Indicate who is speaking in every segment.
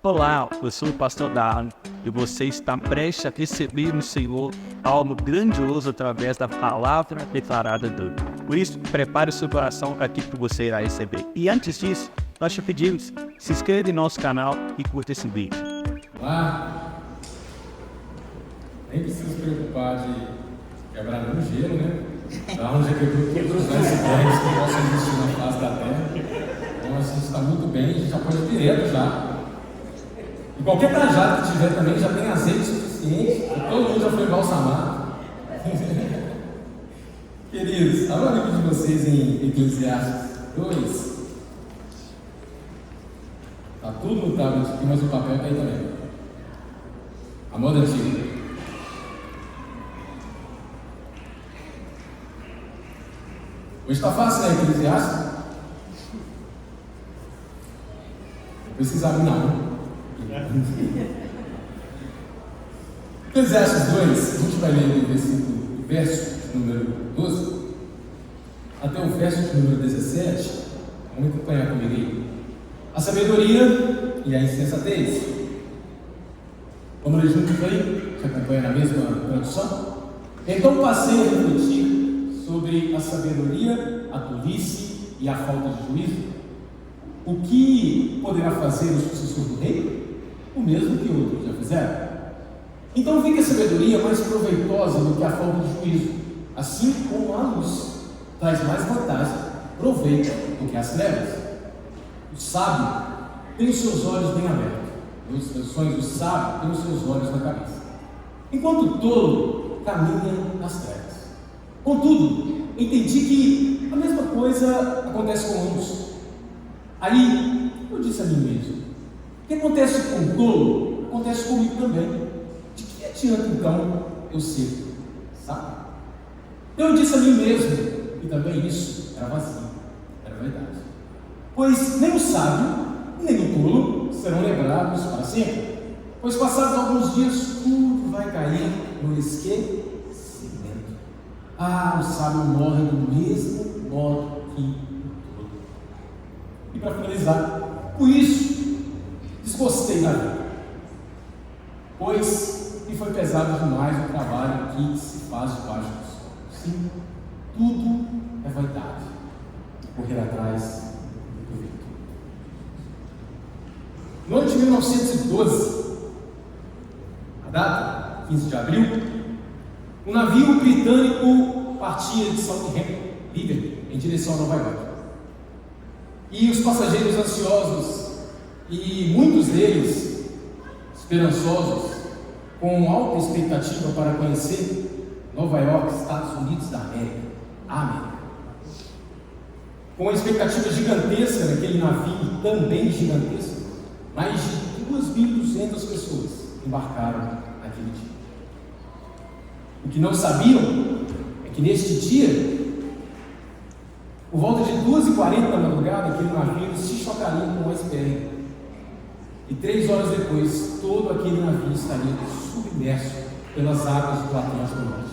Speaker 1: Olá, eu sou o pastor Darwin e você está prestes a receber no Senhor algo grandioso através da palavra declarada dele. Por isso, prepare o seu coração para aquilo que você irá receber. E antes disso, nós te pedimos, se inscreva em nosso canal e curta esse vídeo.
Speaker 2: Olá! Nem precisa se preocupar de quebrar nenhum gelo, né? Darwin já quebrou todos os icebergs que possam existir na face da Terra. Então a gente está muito bem, a gente já pode ir direto já. E qualquer cajado que tiver também já tem azeite suficiente, todo mundo já foi embalsamado. Queridos, abra o livro de vocês em Eclesiastes 2. Está tudo no tablet aqui, mas o papel está aí também. A moda antiga. Hoje está fácil, né, Eclesiastes? Não precisa abrir não. Eclesiastes 2, a gente vai ler do verso número 12 até o verso número 17. Vamos acompanhar comigo aí. A sabedoria e a insensatez. Vamos ler juntos aí? Você acompanha na mesma tradução? Então passei a refletir sobre a sabedoria, a tolice e a falta de juízo. O que poderá fazer o sucessor do rei? O mesmo que outros já fizeram. Então fica a sabedoria mais proveitosa do que a falta de juízo, assim como a luz traz mais vantagem, proveito do que as trevas. O sábio tem os seus olhos bem abertos. Nas traduções, o sábio tem os seus olhos na cabeça, enquanto o tolo caminha nas trevas. Contudo, entendi que a mesma coisa acontece com ambos. Aí eu disse a mim mesmo: o que acontece com o tolo, acontece comigo também. De que adianta então eu ser sábio? Eu disse a mim mesmo que também isso era vazio, era verdade. Pois nem o sábio, nem o tolo serão lembrados para sempre. Pois passados alguns dias, tudo vai cair no esquecimento. O sábio morre do mesmo modo que o tolo. E para finalizar, por isso, desgostei da vida, pois me foi pesado demais o trabalho que se faz debaixo do sol. Sim, tudo é vaidade, correr atrás do vento. No ano de 1912, a data, 15 de abril, um navio britânico partia de Southampton, Liverpool, em direção a Nova York. E os passageiros ansiosos, e muitos deles esperançosos, com alta expectativa para conhecer Nova York, Estados Unidos da América, a América. Com uma expectativa gigantesca naquele navio, também gigantesco, mais de 2.200 pessoas embarcaram naquele dia. O que não sabiam é que neste dia, por volta de 2h40 da madrugada, aquele navio se chocaria com um iceberg. E 3 horas depois, todo aquele navio estaria submerso pelas águas do Atlântico Norte.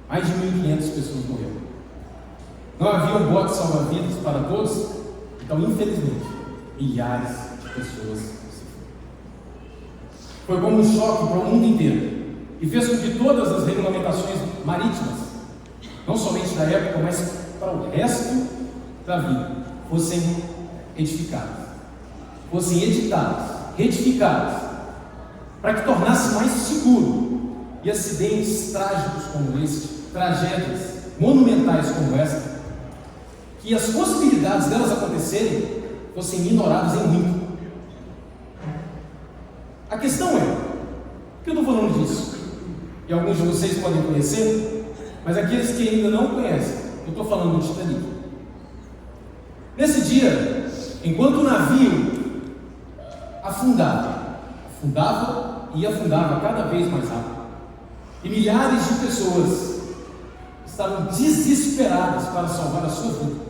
Speaker 2: Mais de 1.500 pessoas morreram. Não havia um bote salva-vidas para todos, então, infelizmente, milhares de pessoas se foram. Foi como um choque para o mundo inteiro e fez com que todas as regulamentações marítimas, não somente da época, mas para o resto da vida, fossem edificadas, fossem editadas, retificadas, para que tornasse mais seguro, e acidentes trágicos como este, tragédias monumentais como esta, que as possibilidades delas acontecerem fossem minoradas em muito. A questão é, por que eu estou falando disso? E alguns de vocês podem conhecer, mas aqueles que ainda não conhecem, eu estou falando do Titanic. Nesse dia, enquanto o navio afundava e afundava cada vez mais rápido, e milhares de pessoas estavam desesperadas para salvar a sua vida,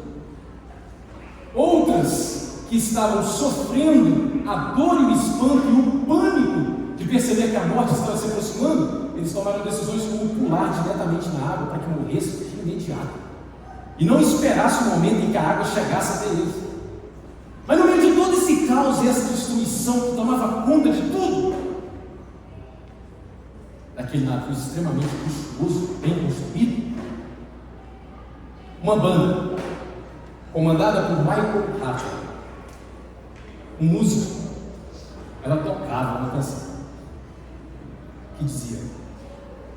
Speaker 2: outras que estavam sofrendo a dor e o espanto e o pânico de perceber que a morte estava se aproximando, eles tomaram decisões como pular diretamente na água para que morresse de imediato e não esperasse o momento em que a água chegasse até eles. Mas no meio de todo esse caos e construção que tomava conta de tudo. Daquele navio extremamente luxuoso, bem construído. Uma banda, comandada por Michael Hart, um músico, ela tocava uma canção que dizia: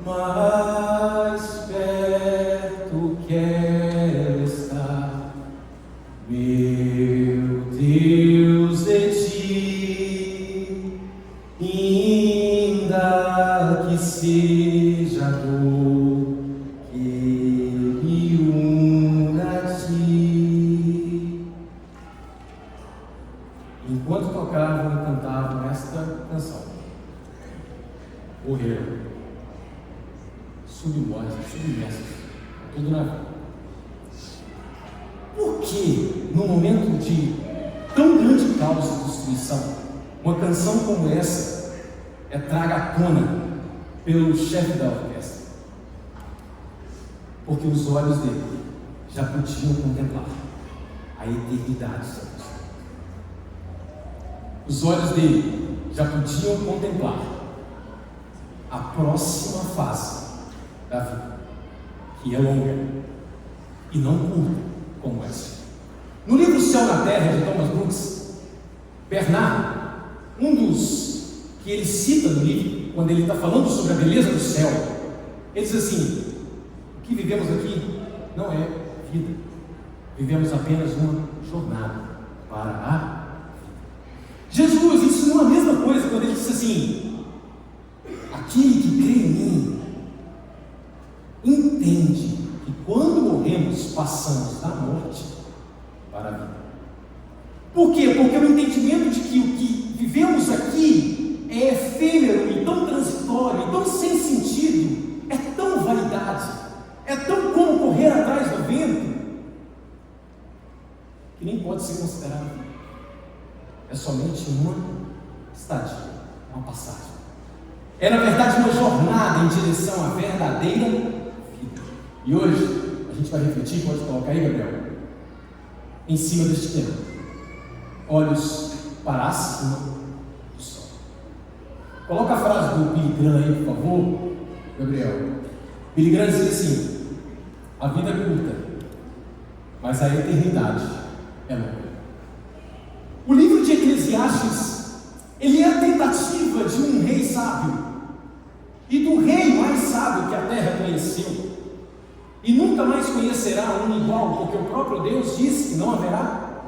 Speaker 2: mais perto quero estar, meu Deus, de ti, ainda que seja dor que me una a ti. Enquanto tocavam e cantavam esta canção, morreram, submersos, tudo na vida. Por que, num momento de tão grande caos e destruição, uma canção como essa é traga à tona pelo chefe da orquestra? Porque os olhos dele já podiam contemplar a eternidade sobre isso. Os olhos dele já podiam contemplar a próxima fase da vida, que é longa e não curta como essa. No livro Céu na Terra, de Thomas Brooks, Bernard, um dos que ele cita no livro, quando ele está falando sobre a beleza do céu, ele diz assim: o que vivemos aqui não é vida, vivemos apenas uma jornada para a vida. Jesus ensinou a mesma coisa quando ele disse assim: aquele que crê em mim entende que quando morremos passamos da morte para a vida. Por quê? Porque o entendimento de que o que vivemos aqui é efêmero e tão transitório, e tão sem sentido, é tão vaidade, é tão como correr atrás do vento, que nem pode ser considerado. É somente uma estadia, uma passagem. É na verdade uma jornada em direção à verdadeira vida. E hoje a gente vai refletir, pode colocar aí, Gabriel, em cima deste tema: olhos para acima do sol. Coloca a frase do Billy Graham aí, por favor, Gabriel. Billy Graham diz assim: a vida é curta, mas a eternidade é longa. O livro de Eclesiastes, ele é a tentativa de um rei sábio, e do rei mais sábio que a terra conheceu, e nunca mais conhecerá um igual, porque o próprio Deus disse que não haverá.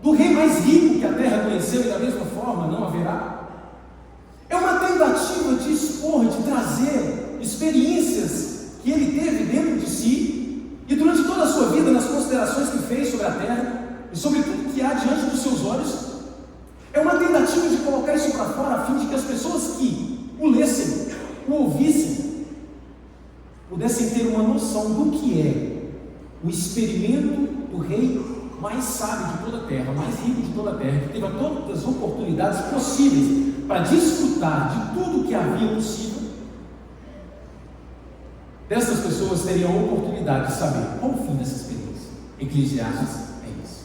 Speaker 2: Do rei mais rico que a terra conheceu, e da mesma forma não haverá. É uma tentativa de expor, de trazer experiências que ele teve dentro de si, e durante toda a sua vida, nas considerações que fez sobre a terra, e sobre tudo que há diante dos seus olhos. É uma tentativa de colocar isso para fora, a fim de que as pessoas que o lessem, o ouvissem, pudessem ter uma noção do que é o experimento do rei mais sábio de toda a terra, mais rico de toda a terra, que teve todas as oportunidades possíveis para desfrutar de tudo que havia possível. Dessas pessoas teriam a oportunidade de saber qual o fim dessa experiência. Eclesiastes é isso.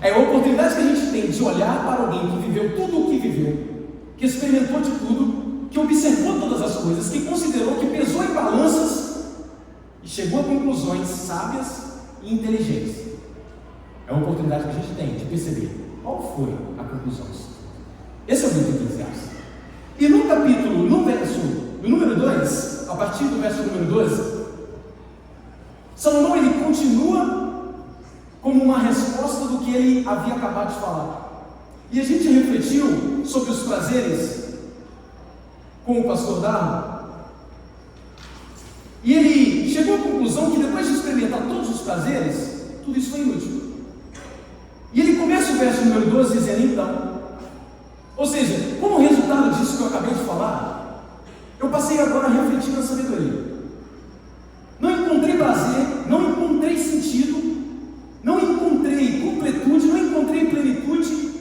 Speaker 2: É a oportunidade que a gente tem de olhar para alguém que viveu tudo o que viveu, que experimentou de tudo, que observou todas as coisas, que considerou, que pesou em balanças e chegou a conclusões sábias e inteligentes. É a oportunidade que a gente tem de perceber qual foi a conclusão. Esse é o livro de Eclesiastes. E no capítulo, no número 2, a partir do verso número 12, Salomão ele continua como uma resposta do que ele havia acabado de falar. E a gente refletiu sobre os prazeres com o pastor Darmo, e ele chegou à conclusão que depois de experimentar todos os prazeres, tudo isso foi inútil. E ele começa o verso número 12 dizendo então, ou seja, como resultado disso que eu acabei de falar, eu passei agora a refletir na sabedoria. Não encontrei prazer, não encontrei sentido, não encontrei completude, não encontrei plenitude,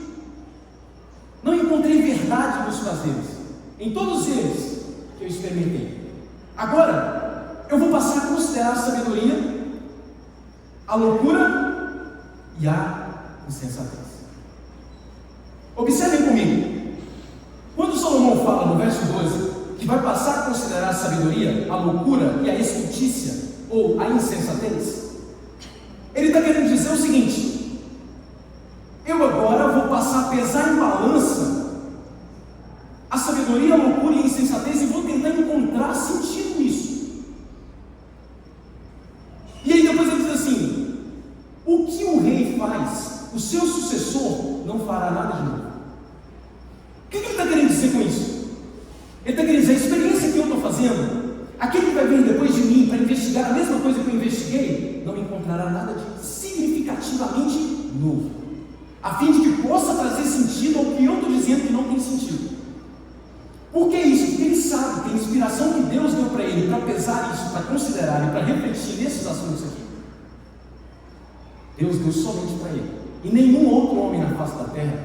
Speaker 2: não encontrei verdade nos prazeres, em todos eles que eu experimentei. Agora, eu vou passar a considerar a sabedoria, a loucura e a insensatez. Observem comigo. Quando Salomão fala no verso 12 que vai passar a considerar a sabedoria, a loucura e a estultícia, ou a insensatez, ele está querendo dizer o seguinte: eu agora vou passar a pesar em balança a sabedoria, a loucura e a insensatez e vou tentar encontrar sentido nisso. E aí depois ele diz assim: o que o rei faz, o seu sucessor não fará nada de novo. O que ele está querendo dizer com isso? Ele está querendo dizer: a experiência que eu estou fazendo, aquele que vai vir depois de mim para investigar a mesma coisa que eu investiguei, não encontrará nada de significativamente novo, a fim de que possa trazer sentido ao que eu estou dizendo que não tem sentido. Por que isso? Porque ele sabe que a inspiração que Deus deu para ele, para pesar isso, para considerar e para refletir nesses assuntos aqui, Deus deu somente para ele. E nenhum outro homem na face da terra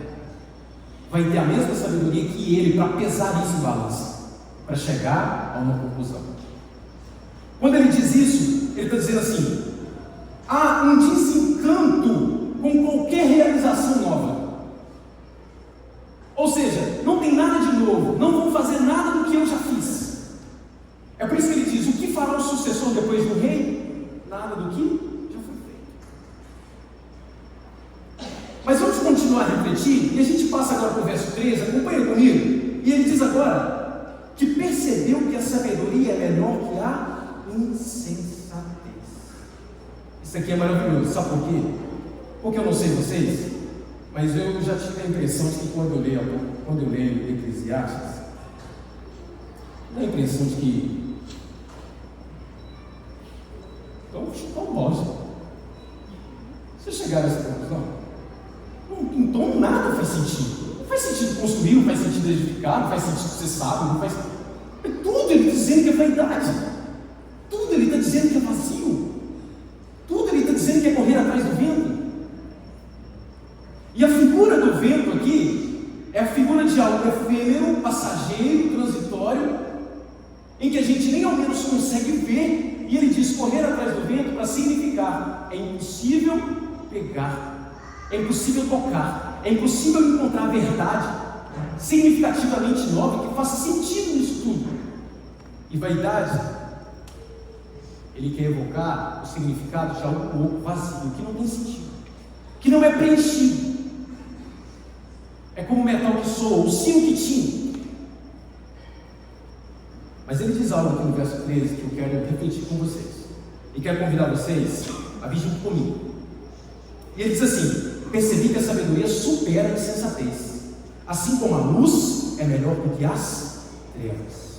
Speaker 2: vai ter a mesma sabedoria que ele para pesar isso em balança, para chegar a uma conclusão. Quando ele diz isso, ele está dizendo assim: há um desencanto com qualquer realização nova. Ou seja, não tem nada de novo, não vou fazer nada do que eu já fiz. É por isso que ele diz: o que fará o sucessor depois do rei? Nada do que já foi feito. Mas vamos continuar a refletir, e a gente passa agora para o verso 13, acompanha comigo, e ele diz agora que percebeu que a sabedoria é melhor que a insensatez. Isso aqui é maravilhoso, sabe por quê? Porque eu não sei vocês, mas eu já tive a impressão de que quando eu leio Eclesiastes, dá a impressão de que tão lógico. Vocês chegaram a essa conclusão? Então nada faz sentido. Não faz sentido construir, não faz sentido edificar, não faz sentido ser sábio, não faz. É tudo ele está dizendo que é vaidade. Tudo ele está dizendo que é vazio. Tudo ele está dizendo que é correr atrás do vento. E a figura do vento aqui é a figura de algo efêmero, passageiro, transitório, em que a gente nem ao menos consegue ver. E ele diz correr atrás do vento para significar: é impossível pegar, é impossível tocar, é impossível encontrar a verdade significativamente nova que faça sentido nisso tudo. E vaidade, ele quer evocar o significado de algo oco, vazio, que não tem sentido, que não é preenchido. É como o metal que soa, o sino que tinha. Mas ele diz algo aqui no verso 13 que eu quero refletir com vocês, e quero convidar vocês a vir junto comigo. E ele diz assim: percebi que a sabedoria supera a insensatez, assim como a luz é melhor do que as trevas.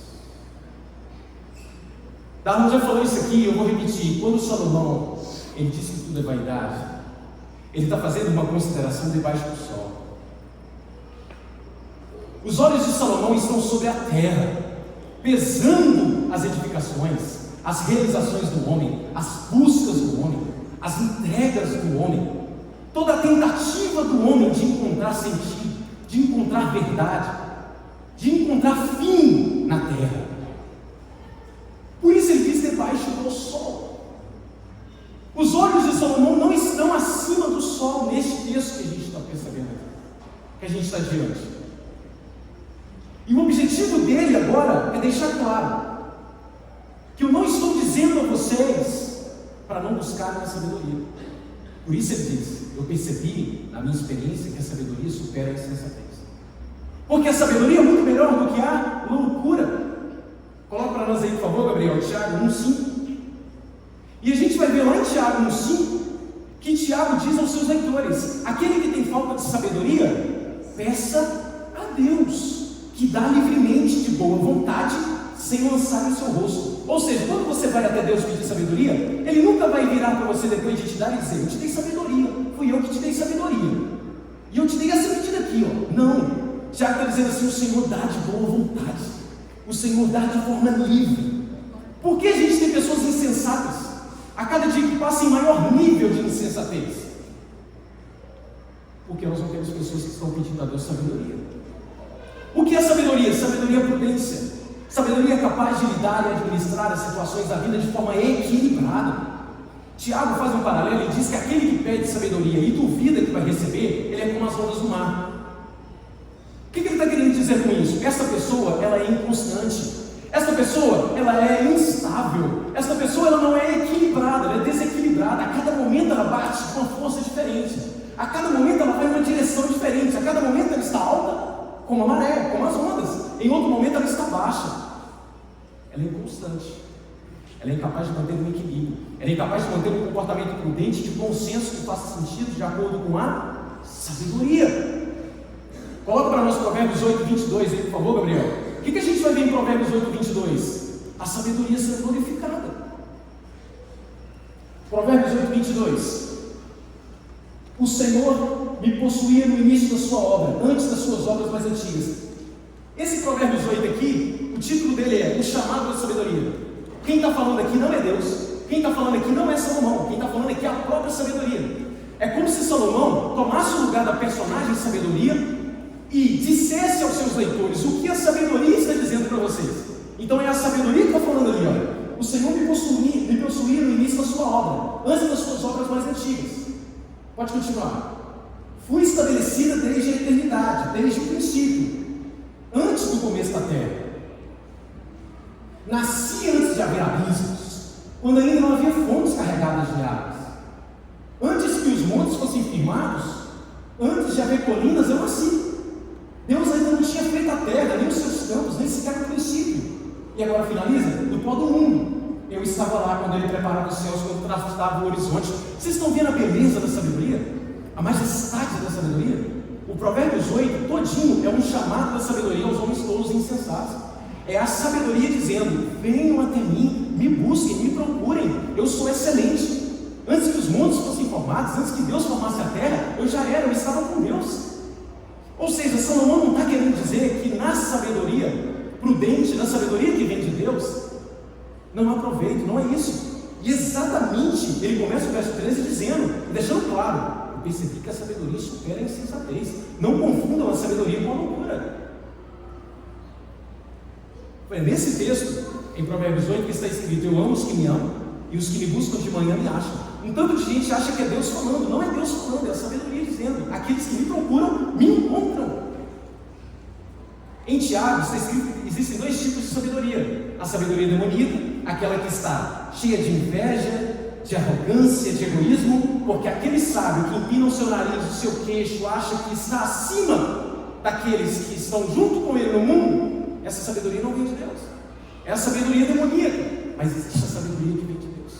Speaker 2: Darwin já falou isso aqui, eu vou repetir. Quando Salomão ele disse que tudo é vaidade, ele está fazendo uma consideração debaixo do sol. Os olhos de Salomão estão sobre a terra, pesando as edificações, as realizações do homem, as buscas do homem, as entregas do homem, toda a tentativa do homem de encontrar sentido, de encontrar verdade, de encontrar fim na terra. Por isso ele diz debaixo do sol. Os olhos de Salomão não estão acima do sol neste texto que a gente está percebendo aqui, que a gente está diante. E o objetivo dele agora é deixar claro que eu não estou dizendo a vocês para não buscarem a sabedoria. Por isso ele diz: eu percebi na minha experiência que a sabedoria supera a insensatez. Porque a sabedoria é muito melhor do que a loucura. Coloca para nós aí, por favor, Gabriel, Tiago 1,5. E a gente vai ver lá em Tiago 1,5 que Tiago diz aos seus leitores: aquele que tem falta de sabedoria, peça a Deus, que dá livremente, de boa vontade, sem lançar no seu rosto. Ou seja, quando você vai até Deus pedir sabedoria, Ele nunca vai virar para você depois de te dar e dizer: eu te dei sabedoria, fui eu que te dei sabedoria, e eu te dei essa medida aqui, ó. Não, Tiago está dizendo assim: o Senhor dá de boa vontade, o Senhor dá de forma livre. Por que a gente tem pessoas insensatas a cada dia que passa em maior nível de insensatez? Porque nós não temos pessoas que estão pedindo a Deus sabedoria. O que é sabedoria? Sabedoria é prudência. Sabedoria é capaz de lidar e administrar as situações da vida de forma equilibrada. Tiago faz um paralelo e diz que aquele que pede sabedoria e duvida que vai receber, ele é como as ondas do mar.
Speaker 3: dizer com isso? Essa pessoa, ela é inconstante. Essa pessoa, ela é instável. Essa pessoa, ela não é equilibrada, ela é desequilibrada. A cada momento ela bate com uma força diferente. A cada momento ela vai em uma direção diferente. A cada momento ela está alta, como a maré, como as ondas. Em outro momento ela está baixa. Ela é inconstante. Ela é incapaz de manter um equilíbrio. Ela é incapaz de manter um comportamento prudente, de bom senso, que faça sentido de acordo com a sabedoria. Coloca para nós Provérbios 8, 22 aí, por favor, Gabriel. O que a gente vai ver em Provérbios 8, 22? A sabedoria sendo glorificada. Provérbios 8, 22. O Senhor me possuía no início da sua obra, antes das suas obras mais antigas. Esse Provérbios 8 aqui, o título dele é O Chamado da Sabedoria. Quem está falando aqui não é Deus. Quem está falando aqui não é Salomão. Quem está falando aqui é a própria sabedoria. É como se Salomão tomasse o lugar da personagem sabedoria e dissesse aos seus leitores o que a sabedoria está dizendo para vocês. Então é a sabedoria que está falando ali, olha. O Senhor me possuía no início da sua obra, antes das suas obras mais antigas. Pode continuar. Fui estabelecida desde a eternidade, desde o princípio, antes do começo da terra. Nasci antes de haver abismos, quando ainda não havia fontes carregadas de águas. Antes que os montes fossem firmados, antes de haver colinas, eu nasci. Deus ainda não tinha feito a terra, nem os seus campos, nem sequer no princípio. E agora finaliza, do pó do mundo. Eu estava lá quando ele preparava os céus, quando traçava o horizonte. Vocês estão vendo a beleza da sabedoria? A majestade da sabedoria? O Provérbios 8, todinho, é um chamado da sabedoria aos homens tolos e insensatos. É a sabedoria dizendo: venham até mim, me busquem, me procurem, eu sou excelente. Antes que os mundos fossem formados, antes que Deus formasse a terra, eu já era, eu estava com Deus. Ou seja, Salomão não está querendo dizer que na sabedoria prudente, na sabedoria que vem de Deus, não há proveito, não é isso. E exatamente, ele começa o verso 13 dizendo, deixando claro: eu percebi que a sabedoria supera a insensatez. Não confundam a sabedoria com a loucura. É nesse texto, em Provérbios 8, que está escrito: eu amo os que me amam, e os que me buscam de manhã me acham. Um tanto de gente acha que é Deus falando. Não é Deus falando, é a sabedoria dizendo: aqueles que me procuram, me encontram. Em Tiago está escrito que existem dois tipos de sabedoria: a sabedoria demoníaca, aquela que está cheia de inveja, de arrogância, de egoísmo, porque aquele sábio que empina o seu nariz, o seu queixo, acha que está acima daqueles que estão junto com ele no mundo. Essa sabedoria não vem de Deus, é a sabedoria demoníaca. Mas existe a sabedoria que vem de Deus,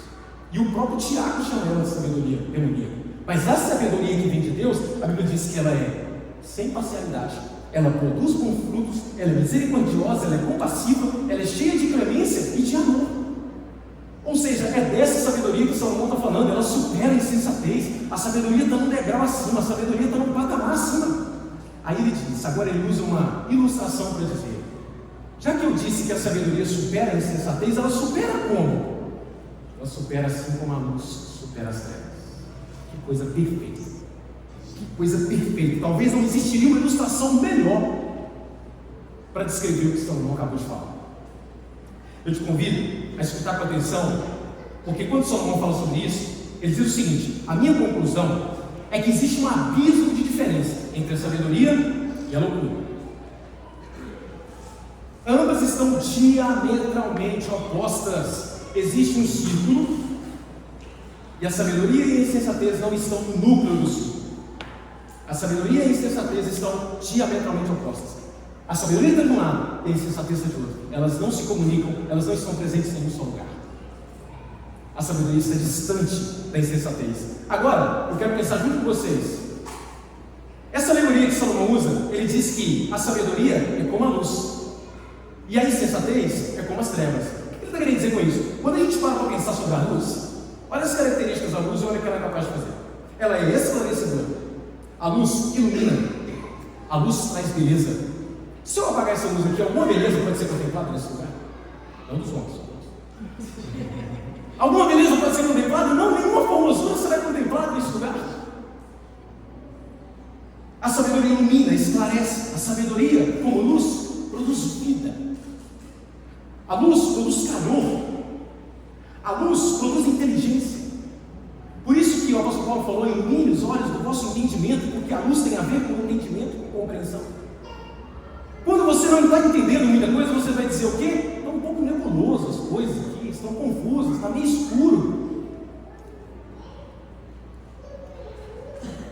Speaker 3: e o próprio Tiago chama ela de sabedoria demoníaca. Mas a sabedoria que vem de Deus, a Bíblia diz que ela é sem parcialidade, ela produz bons frutos, ela é misericordiosa, ela é compassiva, ela é cheia de clemência e de amor. Ou seja, é dessa sabedoria que Salomão está falando. Ela supera a insensatez. A sabedoria está num degrau acima, a sabedoria está num patamar acima. Aí ele diz, agora ele usa uma ilustração para dizer: já que eu disse que a sabedoria supera a insensatez, ela supera como? Ela supera assim como a luz supera as trevas. Que coisa perfeita. Que coisa perfeita. Talvez não existiria uma ilustração melhor para descrever o que Salomão acabou de falar. Eu te convido a escutar com atenção, porque quando Salomão fala sobre isso, ele diz o seguinte: a minha conclusão é que existe um abismo de diferença entre a sabedoria e a loucura. Ambas estão diametralmente opostas. Existe um círculo, e a sabedoria e a insensatez não estão no núcleo do círculo. A sabedoria e a insensatez estão diametralmente opostas. A sabedoria está de um lado e a insensatez está de outro. Elas não se comunicam, elas não estão presentes em um só lugar. A sabedoria está distante da insensatez. Agora, eu quero pensar junto com vocês. Essa alegoria que Salomão usa, ele diz que a sabedoria é como a luz e a insensatez é como as trevas. O que ele está querendo dizer com isso? Quando a gente para pensar sobre a luz, olha as características da luz e olha o que ela é capaz de fazer. Ela é esclarecedora. A luz ilumina. A luz traz beleza. Se eu apagar essa luz aqui, alguma beleza pode ser contemplada nesse lugar? Não dos homens. Alguma beleza pode ser contemplada? Não, nenhuma formosura será contemplada nesse lugar. A sabedoria ilumina, esclarece. A sabedoria, como luz, produz vida. A luz produz calor. A luz produz inteligência. Por isso que o apóstolo Paulo falou: ilumine os olhos do vosso entendimento, porque a luz tem a ver com o entendimento, com a compreensão. Quando Quando você não está entendendo muita coisa, você vai dizer o quê? Está um pouco nebuloso as coisas aqui, estão confusas, está meio escuro.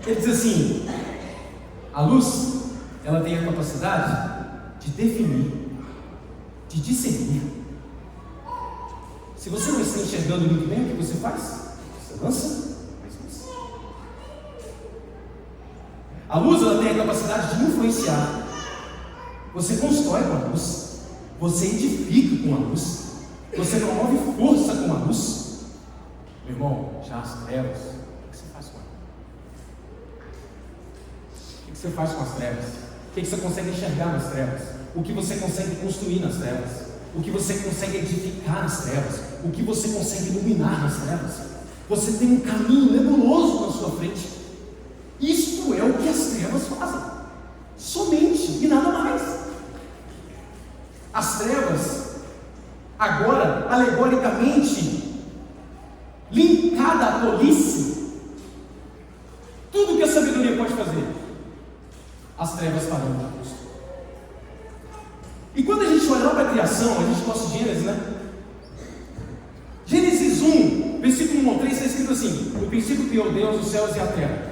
Speaker 3: Ele diz assim: a luz, ela tem a capacidade de definir, de discernir. Se você não está enxergando muito bem, o que você faz? Você lança mais luz. A luz, ela tem a capacidade de influenciar. Você constrói com a luz, você edifica com a luz, você promove força com a luz. Meu irmão, já as trevas, o que você faz com elas? O que você faz com as trevas? O que você consegue enxergar nas trevas? O que você consegue construir nas trevas? O que você consegue edificar nas trevas? O que você consegue iluminar nas trevas? Você tem um caminho nebuloso na sua frente. Isto é o que as trevas fazem, somente e nada mais. As trevas, agora alegoricamente linkada à tolice, tudo que a sabedoria pode fazer, as trevas farão no custo. E quando a gente olha para a criação, a gente gosta de Gênesis, né? Gênesis 1, versículo 1 ao 3, está escrito assim: no princípio criou Deus os céus e a terra,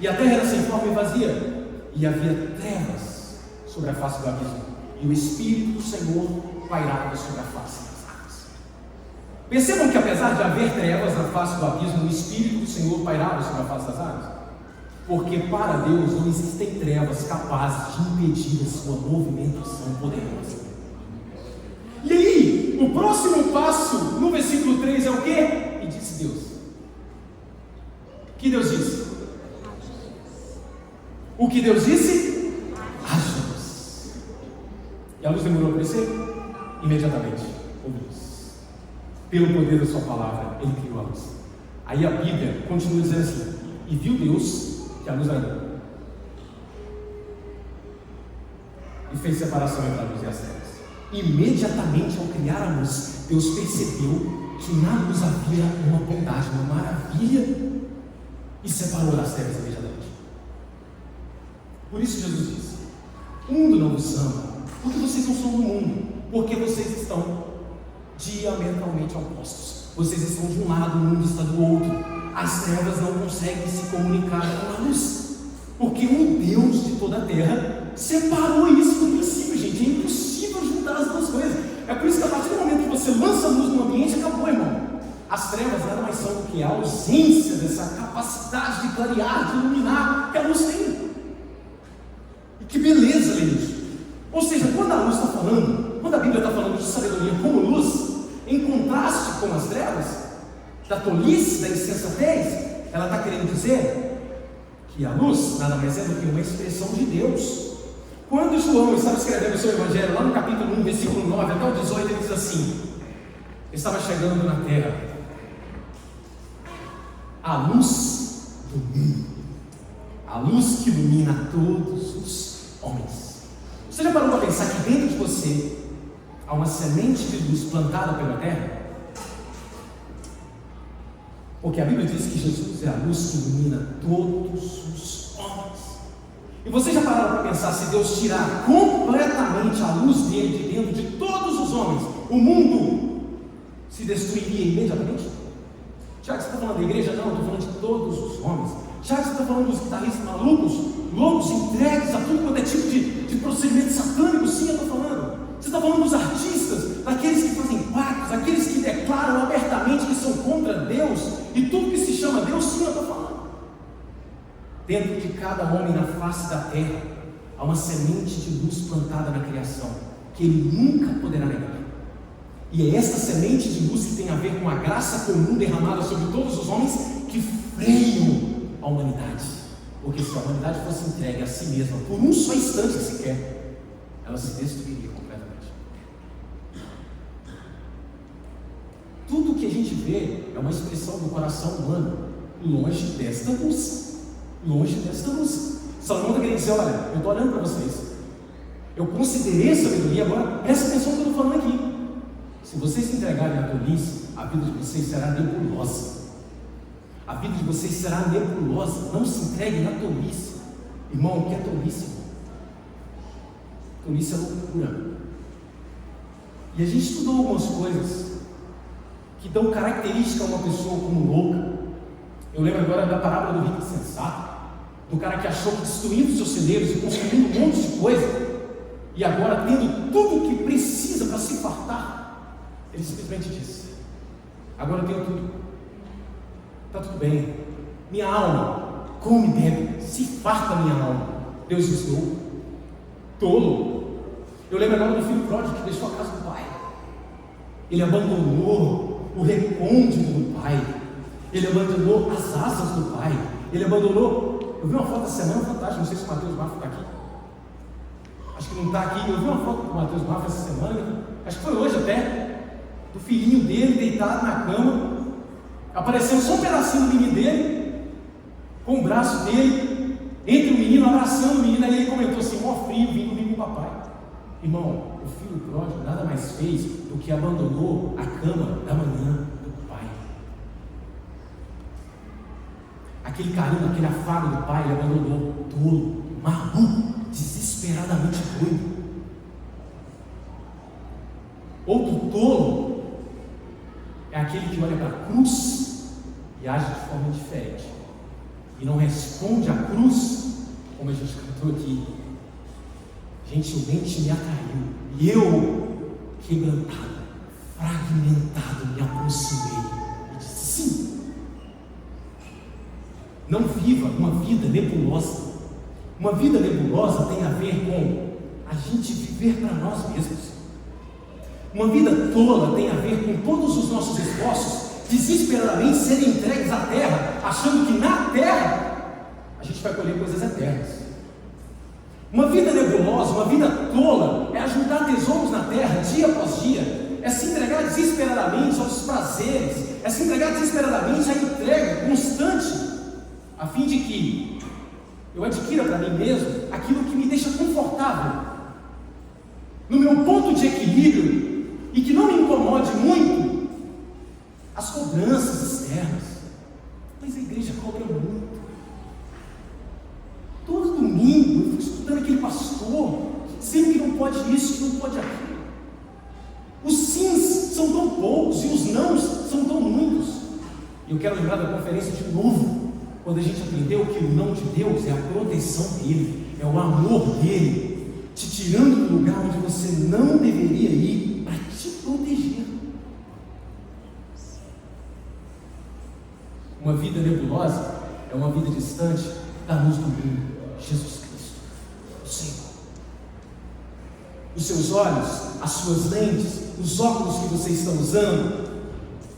Speaker 3: e a terra era sem forma e vazia, e havia trevas sobre a face do abismo, e o Espírito do Senhor pairava sobre a face das águas. Percebam que apesar de haver trevas na face do abismo, o Espírito do Senhor pairava sobre a face das águas, porque para Deus não existem trevas capazes de impedir a sua movimentação poderosa. E aí, o próximo passo no versículo 3 é o quê? E disse Deus. O que Deus disse? O que Deus disse? Haja luz. E a luz demorou a crescer? Imediatamente houve luz. Pelo poder da sua palavra, Ele criou a luz. Aí a Bíblia continua dizendo assim: e viu Deus que a luz era boa, e fez separação entre a luz e as trevas. Imediatamente ao criar a luz, Deus percebeu que na luz havia uma bondade, uma maravilha, e separou das trevas imediatamente. Por isso Jesus disse: o mundo não vos ama, porque vocês não são do mundo, porque vocês estão diametralmente opostos. Vocês estão de um lado, o mundo está do outro. As trevas não conseguem se comunicar com a luz, porque o Deus de toda a terra separou isso no princípio, gente. É impossível juntar as duas coisas. É por isso que a partir do momento que você lança a luz no ambiente, acabou, irmão. As trevas nada mais são do que a ausência dessa capacidade de clarear, de iluminar que a luz tem. E que beleza ler isso. Ou seja, quando a luz está falando, quando a Bíblia está falando de sabedoria como luz, em contraste com as trevas, da tolice, da insensatez, ela está querendo dizer que a luz nada mais é do que uma expressão de Deus. Quando João estava escrevendo o seu evangelho, lá no capítulo 1, versículo 9 até o 18, ele diz assim: estava chegando na terra a luz do mundo, a luz que ilumina todos os homens. Você já parou para pensar que dentro de você há uma semente de luz plantada pela terra? Porque a Bíblia diz que Jesus é a luz que ilumina todos os homens. E você já parou para pensar, se Deus tirar completamente a luz dele de dentro de todos os homens, o mundo se destruiria imediatamente? Tiago, você está falando da igreja? Não, eu estou falando de todos os homens. Tiago, você está falando dos guitarristas malucos, loucos, entregues a tudo quanto é tipo de procedimento satânico? Sim, eu estou falando. Você está falando dos artistas, daqueles que fazem pactos, aqueles que declaram abertamente que são contra Deus e tudo que se chama Deus? Sim, eu estou falando. Dentro de cada homem na face da terra há uma semente de luz plantada na criação que ele nunca poderá negar. E é esta semente de luz que tem a ver com a graça comum derramada sobre todos os homens que freiam a humanidade. Porque se a humanidade fosse entregue a si mesma por um só instante sequer, ela se destruiria completamente. Tudo que a gente vê é uma expressão do coração humano longe desta luz. Longe desta luz. Salomão está querendo dizer: olha, eu estou olhando para vocês, eu considerei a sabedoria, agora presta atenção no que eu estou falando aqui. Se vocês se entregarem à tolice, a vida de vocês será nebulosa. A vida de vocês será nebulosa. Não se entreguem à tolice. Irmão, o que é tolice? Tolice é loucura. E a gente estudou algumas coisas que dão característica a uma pessoa como louca. Eu lembro agora da parábola do rico insensato, do cara que achou que destruindo seus celeiros e construindo um monte de coisa, e agora tendo tudo o que precisa para se fartar, ele simplesmente disse: agora eu tenho tudo, está tudo bem, minha alma come e bebe, se farta minha alma. Deus diz: não, tolo. Eu lembro agora do filho pródigo que deixou a casa do pai. Ele abandonou o recôndito do pai, ele abandonou as asas do pai, ele abandonou. Eu vi uma foto essa semana fantástica, não sei se o Matheus Mafra está aqui, acho que não está aqui. Eu vi uma foto do Matheus Mafra essa semana, acho que foi hoje até, do filhinho dele deitado na cama, aparecendo só um pedacinho do menino dele, com o braço dele entre o menino, abraçando o menino. Aí ele comentou assim: mó frio, vim comigo com o papai. Irmão, o filho pródigo nada mais fez do que abandonou a cama da manhã do pai. Aquele carinho, aquele afago do pai, ele abandonou. Tolo, maluco, desesperadamente doido. Outro tolo é aquele que olha para a cruz e age de forma diferente, e não responde à cruz como a gente cantou aqui: gentilmente me atraiu, e eu, quebrantado, fragmentado, me aproximei e disse sim. Não viva uma vida nebulosa. Uma vida nebulosa tem a ver com a gente viver para nós mesmos. Uma vida tola tem a ver com todos os nossos esforços desesperadamente serem entregues à terra, achando que na terra a gente vai colher coisas eternas. Uma vida nebulosa, uma vida tola, é ajuntar tesouros na terra dia após dia, é se entregar desesperadamente aos prazeres, é se entregar desesperadamente à entrega constante, a fim de que eu adquira para mim mesmo aquilo que me deixa confortável, no meu ponto de equilíbrio, e que não me incomode muito as cobranças externas. Mas a igreja cobra muito. Todo domingo eu fico escutando aquele pastor dizendo que não pode isso, que não pode aquilo. Os sims são tão poucos e os nãos são tão muitos. E eu quero lembrar da conferência de novo, quando a gente aprendeu que o não de Deus é a proteção dele, é o amor dele, te tirando do lugar onde você não deveria ir para te proteger. Uma vida nebulosa é uma vida distante da luz do mundo, Jesus Cristo, o Senhor. Os seus olhos, as suas lentes, os óculos que você está usando,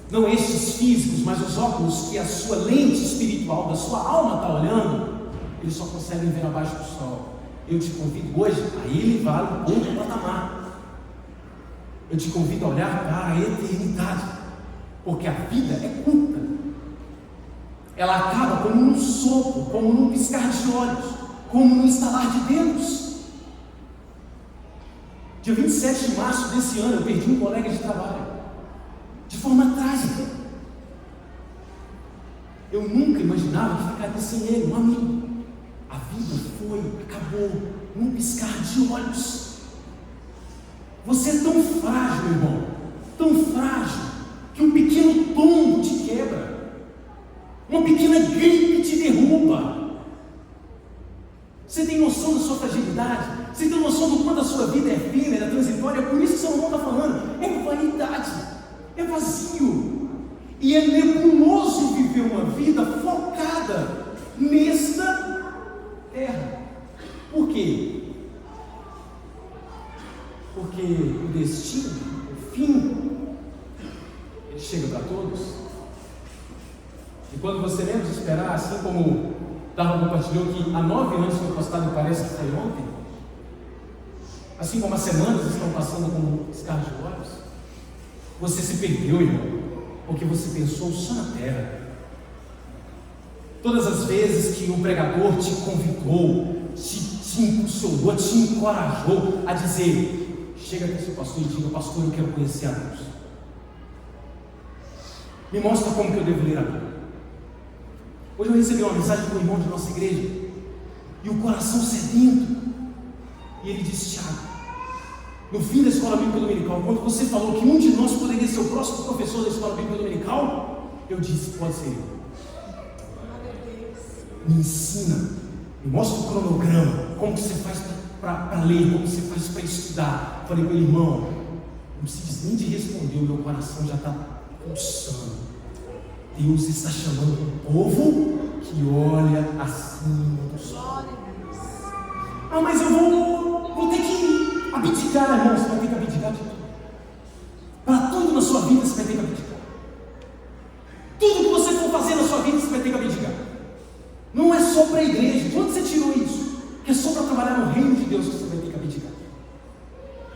Speaker 3: não estes físicos, mas os óculos que a sua lente espiritual da sua alma está olhando, eles só conseguem ver abaixo do sol. Eu te convido hoje a elevar um outro patamar. Eu te convido a olhar para a eternidade, porque a vida é curta. Ela acaba como num sopro, como num piscar de olhos, como num estalar de dedos. Dia 27 de março desse ano, eu perdi um colega de trabalho, de forma trágica. Eu nunca imaginava que ficaria sem ele, um amigo. A vida foi, acabou, num piscar de olhos. Você é tão frágil, irmão, tão frágil, que um pequeno tombo te quebra. Uma pequena gripe te derruba. Você tem noção da sua fragilidade? Você tem noção do quanto a sua vida é efêmera, transitória? Por isso que Salomão está falando, é vanidade, é vazio, e é nebuloso viver uma vida focada nesta terra. Por quê? Porque o destino, o fim, ele chega para todos. E quando você menos esperar, assim como Darwin compartilhou que há 9 anos foi postado e parece que foi ontem, assim como as semanas estão passando como piscar de olhos, você se perdeu, irmão, porque você pensou só na terra. Todas as vezes que o pregador te convidou, te impulsionou, te encorajou a dizer: chega aqui, seu pastor, e diga: pastor, eu quero conhecer a Deus. Me mostra como que eu devo ler a Bíblia. Hoje eu recebi uma mensagem do irmão de nossa igreja, e o coração sedento, E ele disse: Tiago, no fim da escola bíblica dominical, quando você falou que um de nós poderia ser o próximo professor da escola bíblica dominical, eu disse: pode ser eu. Me ensina, me mostra o cronograma, como que você faz para ler, como você faz para estudar. Falei com ele: irmão, não precisa nem de responder, o meu coração já está pulsando. Deus está chamando um povo que olha acima dos olhos. Ah, mas eu vou ter que abdicar, irmão. Você vai ter que abdicar de tudo. Para tudo na sua vida você vai ter que abdicar. Tudo que você for fazer na sua vida você vai ter que abdicar. Não é só para a igreja. De onde você tirou isso? Que é só para trabalhar no reino de Deus que você vai ter que abdicar.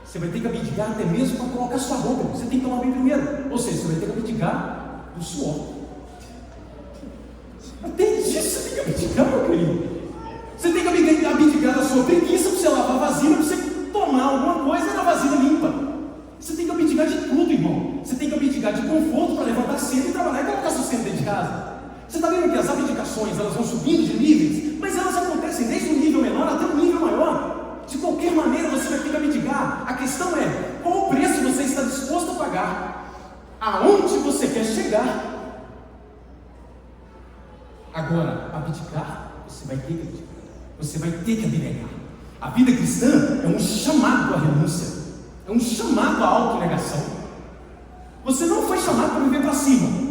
Speaker 3: Você vai ter que abdicar até mesmo para colocar sua roupa. Você tem que tomar bem primeiro. Ou seja, você vai ter que abdicar do suor. Até disso você tem que abdicar, meu querido. Você tem que abdicar da sua preguiça para você lavar a vasilha, para você tomar alguma coisa na vasilha limpa. Você tem que abdicar de tudo, irmão. Você tem que abdicar de conforto para levantar cedo e trabalhar e colocar sustento dentro de casa. Você está vendo que as abdicações, elas vão subindo de níveis, mas elas acontecem desde um nível menor até um nível maior. De qualquer maneira você vai ter que abdicar. A questão é, qual o preço você está disposto a pagar? Aonde você quer chegar? Agora, abdicar, você vai ter que abdicar. Você vai ter que abnegar. A vida cristã é um chamado à renúncia, é um chamado à autonegação. Você não foi chamado para viver para cima.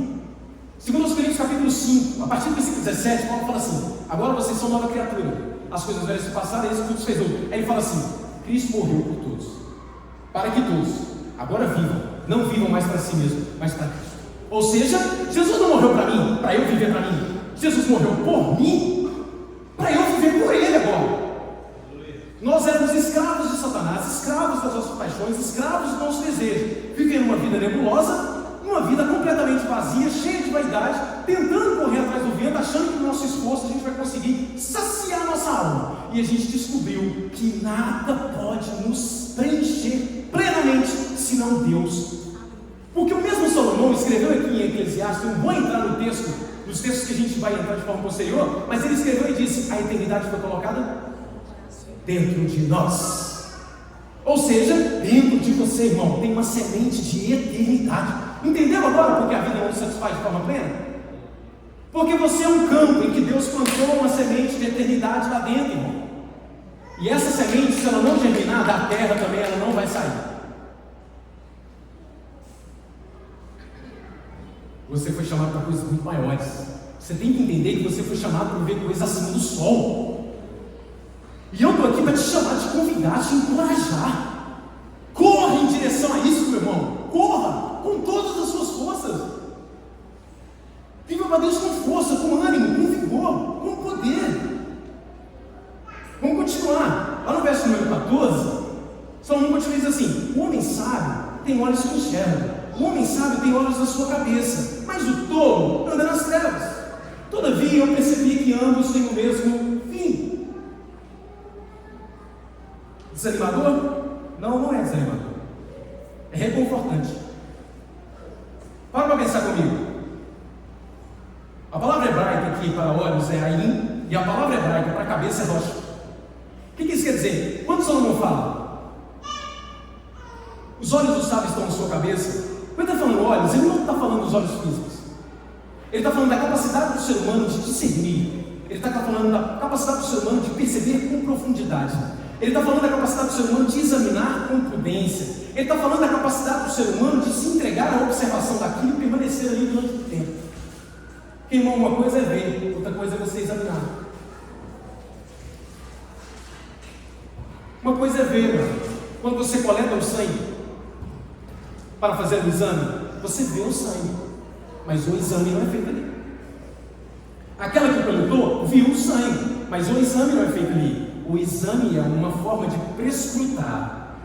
Speaker 3: Segundo os Coríntios capítulo 5, a partir do versículo 17, Paulo fala assim: agora vocês são nova criatura, as coisas velhas se passaram e isso tudo se fez novo. Aí ele fala assim: Cristo morreu por todos, para que todos agora vivam, não vivam mais para si mesmo, mas para Cristo. Ou seja, Jesus não morreu para mim, para eu viver para mim. Jesus morreu por mim, para eu viver por Ele agora. Nós éramos escravos de Satanás, escravos das nossas paixões, escravos dos nossos desejos, vivendo uma vida nebulosa, uma vida completamente vazia, cheia de vaidade, tentando correr atrás do vento, achando que no nosso esforço a gente vai conseguir saciar a nossa alma. E a gente descobriu que nada pode nos preencher plenamente, senão Deus. Porque o mesmo Salomão escreveu aqui em Eclesiastes, eu não vou entrar no texto, nos textos que a gente vai entrar de forma posterior, mas ele escreveu e disse: a eternidade foi colocada dentro de nós. Ou seja, dentro de você, irmão, tem uma semente de eternidade. Entendeu agora porque a vida não se satisfaz de forma plena? Porque você é um campo em que Deus plantou uma semente de eternidade lá dentro, irmão. E essa semente, se ela não germinar, da terra também ela não vai sair. Você foi chamado para coisas muito maiores. Você tem que entender que você foi chamado para ver coisas acima do sol. E eu estou aqui para te chamar, te convidar, te encorajar. Corra em direção a isso, meu irmão. Corra com todas as suas forças. Viva para Deus com força, com ânimo, com vigor, com poder. Vamos continuar. Lá no verso número 14, Salomão continua e diz assim: o homem sábio tem olhos que enxergam. O homem sábio tem olhos na sua cabeça, mas o tolo anda nas trevas. Todavia eu percebi que ambos têm o mesmo fim. Desanimador? Não, não é desanimador. É reconfortante. Para pensar comigo. A palavra hebraica aqui para olhos é aim, e a palavra hebraica para cabeça é rosh. O que isso quer dizer? Quando Salomão fala, os olhos do sábio estão na sua cabeça, quando ele está falando olhos, ele não está falando dos olhos físicos. Ele está falando da capacidade do ser humano de discernir. Ele está falando da capacidade do ser humano de perceber com profundidade. Ele está falando da capacidade do ser humano de examinar com prudência. Ele está falando da capacidade do ser humano de se entregar à observação daquilo e permanecer ali durante o tempo. Porque, irmão, uma coisa é ver, outra coisa é você examinar. Uma coisa é ver, mano. Quando você coleta o sangue para fazer o exame, você vê o sangue, mas o exame não é feito ali. Aquela que coletou viu o sangue, mas o exame não é feito ali. O exame é uma forma de prescrutar,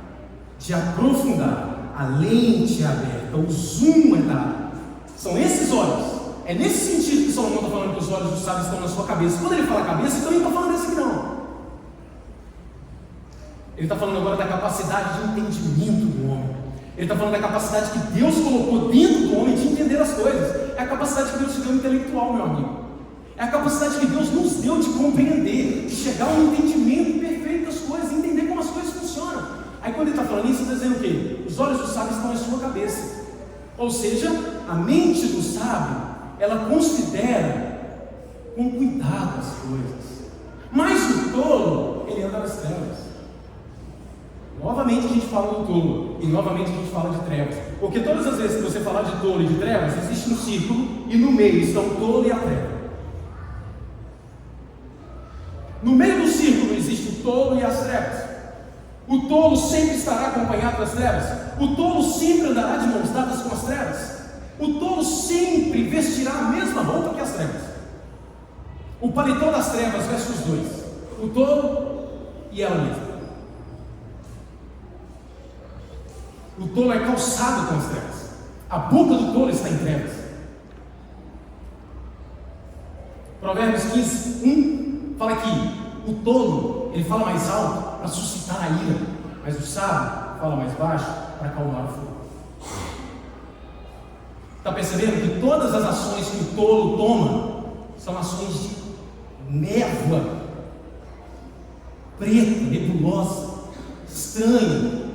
Speaker 3: de aprofundar. A lente é aberta, o zoom é dado. São esses olhos. É nesse sentido que Salomão está falando que os olhos dos sábios estão na sua cabeça. Quando ele fala cabeça, então ele não está falando desse aqui não. Ele está falando agora da capacidade de entendimento do homem. Ele está falando da capacidade que Deus colocou dentro do homem de entender as coisas. É a capacidade que Deus te deu intelectual, meu amigo. É a capacidade que Deus nos deu de compreender, de chegar a um entendimento perfeito das coisas, entender como as coisas quando ele está falando isso, ele está dizendo o quê? Os olhos do sábio estão em sua cabeça. Ou seja, a mente do sábio, ela considera com cuidado as coisas. Mas o tolo, ele anda nas trevas. Novamente a gente fala do tolo, e novamente a gente fala de trevas. Porque todas as vezes que você falar de tolo e de trevas, existe um círculo, e no meio estão o tolo e a treva. No meio do círculo existe o tolo e as trevas. O tolo sempre estará acompanhado das trevas. O tolo sempre andará de mãos dadas com as trevas. O tolo sempre vestirá a mesma roupa que as trevas. O paletó das trevas veste os dois, o tolo e ela mesma. O tolo é calçado com as trevas. A boca do tolo está em trevas. Provérbios 15, 1 fala que o tolo, ele fala mais alto para suscitar a ira, mas o sábio fala mais baixo para acalmar o fogo. Está percebendo que todas as ações que o tolo toma são ações de névoa preta, nebulosa, estranha,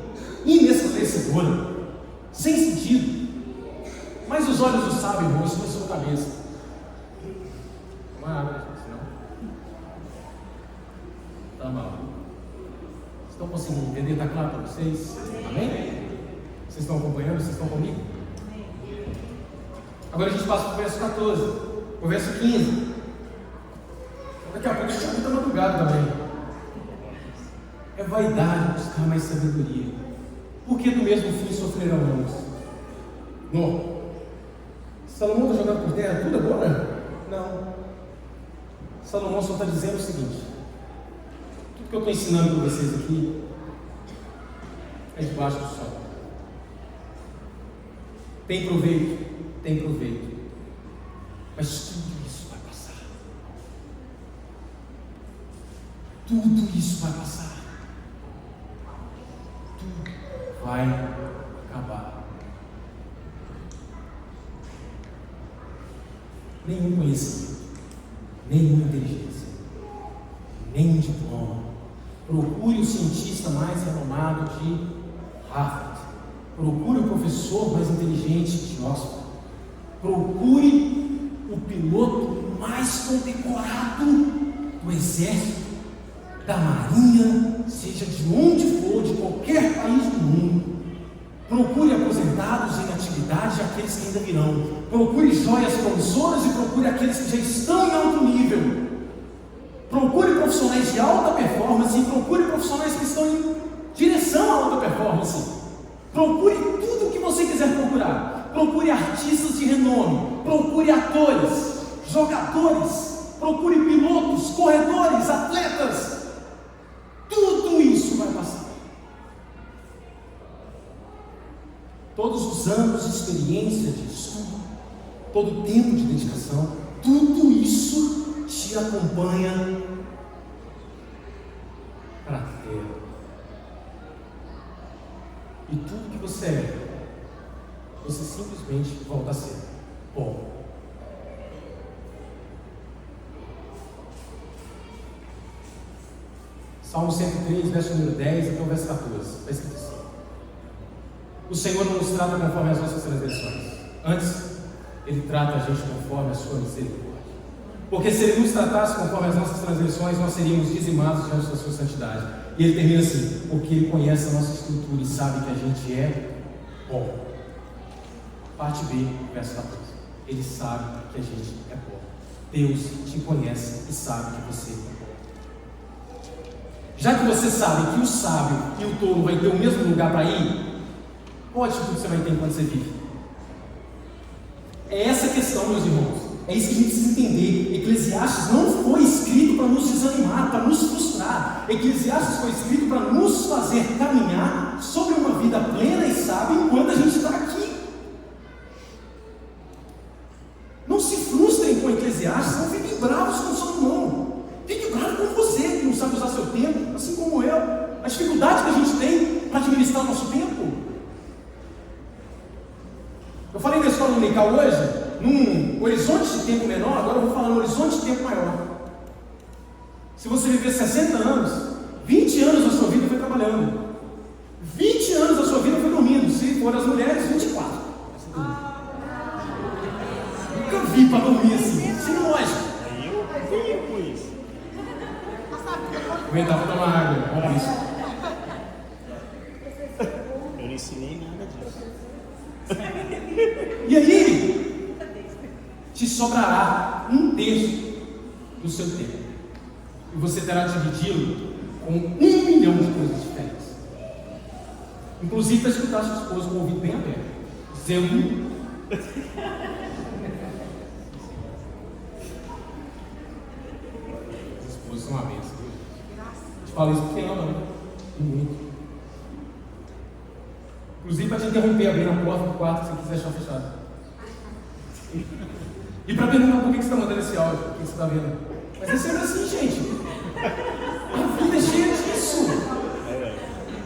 Speaker 3: inesclarecedora, sem sentido. Mas os olhos do sábio, irmão, estão em sua cabeça. Uma água, senão está mal. Estão conseguindo entender? Está claro para vocês? Amém? Vocês estão acompanhando? Vocês estão comigo? Agora a gente passa para o verso 14, o verso 15. Daqui a pouco a gente vai muita madrugada também. É vaidade buscar mais sabedoria. Porque do mesmo fim sofrerão ambos. Não. Salomão está jogando por terra tudo agora? Não. Salomão só está dizendo o seguinte: tudo que eu estou ensinando para vocês aqui é debaixo do sol. Tem proveito? Tem proveito. Mas tudo isso vai passar. Tudo isso vai passar. Tudo vai acabar. Nenhum conhecimento, nenhuma inteligência, nenhum diploma. Procure o cientista mais renomado de Harvard. Procure o professor mais inteligente de Oxford. Procure o piloto mais condecorado do exército, da marinha, seja de onde for, de qualquer país do mundo. Procure aposentados em atividade e aqueles que ainda virão. Procure joias promissoras e procure aqueles que já estão em alto nível. Procure profissionais de alta performance e procure profissionais que estão em direção à alta performance. Procure tudo o que você quiser procurar. Procure artistas de renome. Procure atores, jogadores. Procure pilotos, corredores, atletas. Tudo isso vai passar. Todos os anos de experiência, de estudo, todo o tempo de dedicação, tudo isso te acompanha para a terra. E tudo que você é, você simplesmente volta a ser bom. Salmo 103, verso número 10 até o verso 14. Está escrito assim: o Senhor não nos trata conforme as nossas transgressões, antes Ele trata a gente conforme a sua misericórdia. Porque se Ele nos tratasse conforme as nossas transgressões, nós seríamos dizimados diante da sua santidade. E Ele termina assim: porque Ele conhece a nossa estrutura e sabe que a gente é bom. Parte B, verso 14. Ele sabe que a gente é bom. Deus te conhece e sabe que você é bom. Já que você sabe que o sábio e o tolo vai ter o mesmo lugar para ir, qual atitude você vai ter enquanto você vive? É essa a questão, meus irmãos. É isso que a gente precisa entender. Eclesiastes não foi escrito para nos desanimar, para nos frustrar. Eclesiastes foi escrito para nos fazer caminhar sobre uma vida plena e sábia enquanto a gente está aqui. Não se frustrem com Eclesiastes, não fiquem bravos com Salomão. Fique bravo com você que não sabe usar seu tempo, assim como eu. A dificuldade que a gente tem para administrar o nosso tempo. Eu falei na escola dominical hoje, num horizonte de tempo menor, agora eu vou falar no horizonte de tempo maior. Se você viver 60 anos, 20 anos da sua vida foi trabalhando. 20 sobrará 1/3 do seu tempo. E você terá dividido com 1 milhão de coisas diferentes. Inclusive para escutar sua esposa com o ouvido bem aberto, dizendo: as esposas são uma bênção. Te falo isso porque ama, né? Muito. Inclusive para te interromper, abrir a porta do quarto se você quiser achar fechado. E para perguntar por que você está mandando esse áudio, o que você está vendo. Mas é sempre assim, gente. A vida é cheia disso.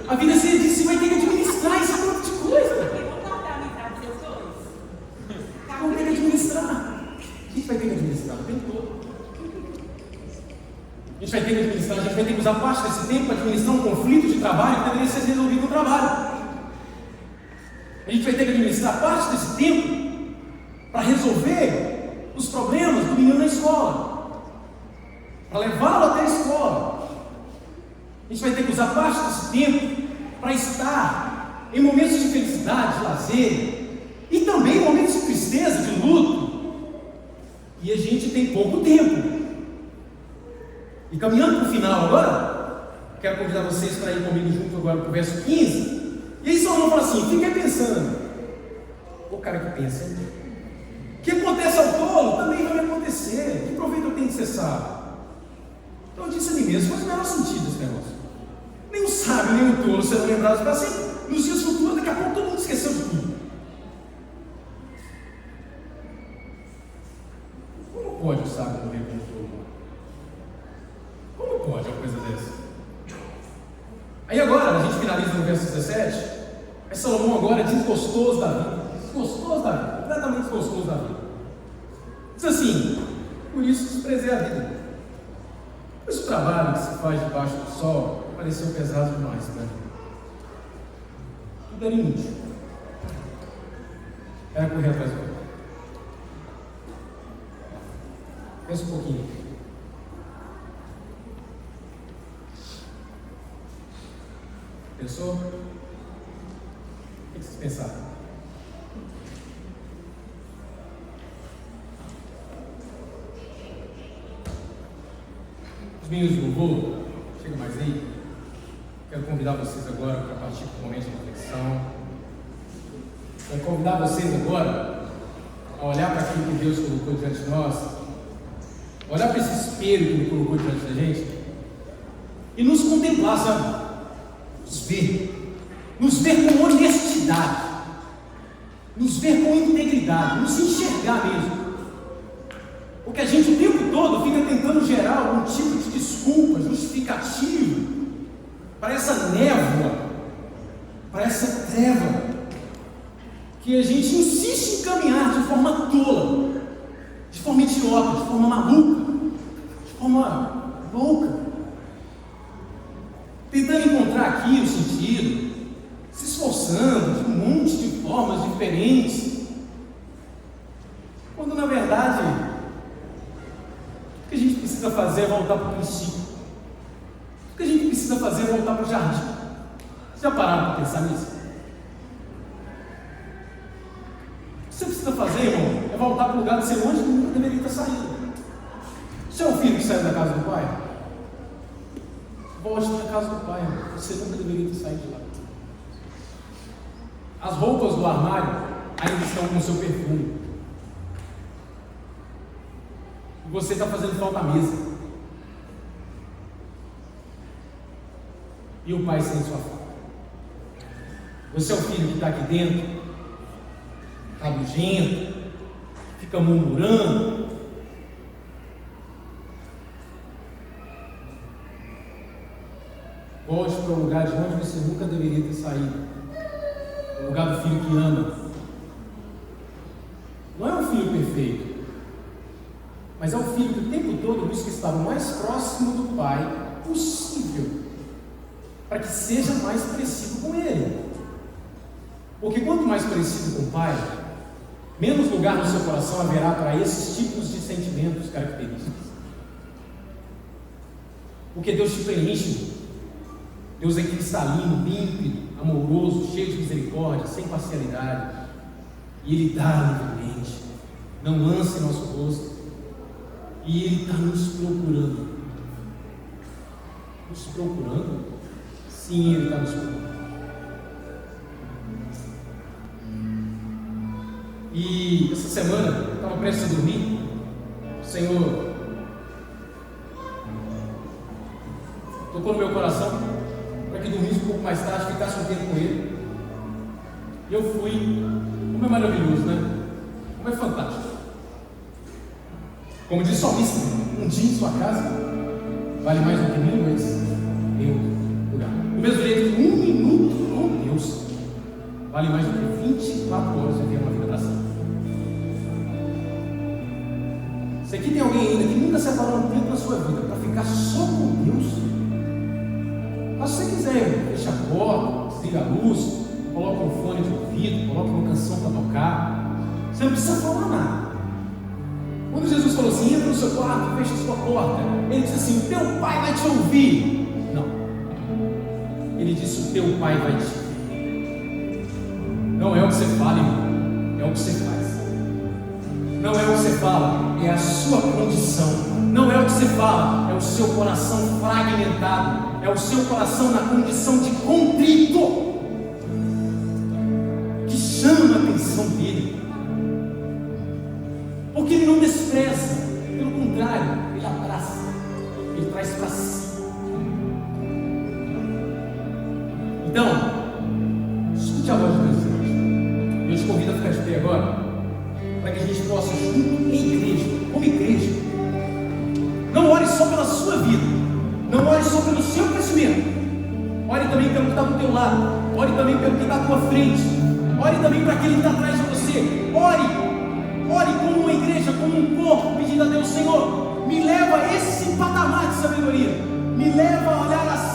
Speaker 3: A vida é cheia disso, você vai ter que administrar esse tipo de coisa. Vamos ter que administrar. A gente vai ter que administrar o tempo todo. A gente vai ter que administrar, a gente vai ter que usar parte desse tempo para administrar um conflito de trabalho que deveria ser resolvido no trabalho. A gente vai ter que administrar parte desse tempo para resolver os problemas do menino na escola, para levá-lo até a escola. A gente vai ter que usar parte desse tempo para estar em momentos de felicidade, de lazer, e também em momentos de tristeza, de luto. E a gente tem pouco tempo. E caminhando para o final agora, quero convidar vocês para ir comigo junto agora para o verso 15. E aí Salomão fala assim: fica pensando. O cara que pensa, o que acontece ao tolo também vai me acontecer. Que proveito eu tenho de ser sábio? Então eu disse a mim mesmo: faz o menor sentido esse negócio. Nem o sábio, nem o tolo serão lembrados para sempre. Nos dias futuros, daqui a pouco todo mundo esqueceu de tudo. Como pode o sábio morrer como o tolo? Como pode uma coisa dessa? Aí agora, a gente finaliza no verso 17. É Salomão agora desgostoso da vida. Desgostoso da vida. Completamente desgostoso da vida. Diz assim: por isso desprezei a vida. Pois o trabalho que se faz debaixo do sol pareceu pesado demais para mim. Tudo era inútil. Era correr atrás do outro. Pensa um pouquinho. Pensou? O que vocês pensaram? Os meninos do louvor, chega mais aí. Quero convidar vocês agora para partir para o momento de reflexão. Quero convidar vocês agora a olhar para aquilo que Deus colocou diante de nós, olhar para esse espelho que Ele colocou diante da gente e nos contemplar, sabe? Nos ver com honestidade, nos ver com integridade, nos enxergar mesmo. Porque a gente o tempo todo fica tentando gerar algum tipo de desculpa, justificativo para essa névoa, para essa treva, que a gente insiste em caminhar de forma tola, de forma idiota, de forma maluca, de forma louca, tentando encontrar aqui o sentido, se esforçando de um monte de formas diferentes, quando na verdade o que a gente precisa fazer é voltar para o princípio. O que a gente precisa fazer é voltar para o jardim. Já pararam para pensar nisso? O que você precisa fazer, irmão, é voltar para o lugar de ser onde nunca deveria ter saído. Você é um filho que saiu da casa do pai? Volte na casa do pai, irmão. Você nunca deveria ter saído de lá. As roupas do armário ainda estão com o seu perfume. E você está fazendo falta à mesa. E o pai sente sua falta. Você é o filho que está aqui dentro, rabugento, fica murmurando. Volte para o lugar de onde você nunca deveria ter saído. O lugar do filho que ama. Não é um filho perfeito, mas é um filho que o tempo todo busca estar o mais próximo do pai possível, para que seja mais parecido com ele. Porque quanto mais parecido com o pai, menos lugar no seu coração haverá para esses tipos de sentimentos característicos. Porque Deus te preenche. Deus é cristalino, límpido, amoroso, cheio de misericórdia, sem parcialidade. E Ele dá livremente. não lance em nosso rosto. E Ele está nos procurando. Nos procurando? Sim, Ele está nos procurando. E essa semana, eu estava prestes a dormir. O Senhor tocou no meu coração para que dormisse um pouco mais tarde, ficasse um tempo com Ele. E eu fui. Como é maravilhoso, né? Como é fantástico. Como diz o salmista, um dia em sua casa vale mais do que 1000 vezes em outro lugar. Do mesmo jeito que 1 minuto com Deus vale mais do que 24 horas de uma vida para sempre. Se aqui tem alguém ainda que nunca separou um tempo na sua vida para ficar só com Deus, mas se você quiser, fecha a porta, desliga a luz, coloca um fone de ouvido, coloca uma canção para tocar, você não precisa falar nada. Quando Jesus falou assim, entra no seu quarto, fecha a sua porta, Ele disse assim, o teu pai vai te ouvir. Não. Ele disse, o teu pai vai te ouvir. Não é o que você fala, irmão, é o que você faz. Não é o que você fala, é a sua condição. Não é o que você fala, é o seu coração fragmentado, é o seu coração na condição de contrito, que chama a atenção dele. Porque Ele não despreza, pelo contrário, Ele abraça, Ele traz para si. Então, escute a voz de Deus hoje. Eu te convido a ficar de pé agora, para que a gente possa, junto em igreja, como igreja, não ore só pela sua vida, não ore só pelo seu crescimento, ore também pelo que está do teu lado, ore também pelo que está à tua frente, ore também para aquele que está atrás de você, ore como uma igreja, como um corpo, pedindo a Deus, Senhor, me leva a esse patamar de sabedoria, me leva a olhar assim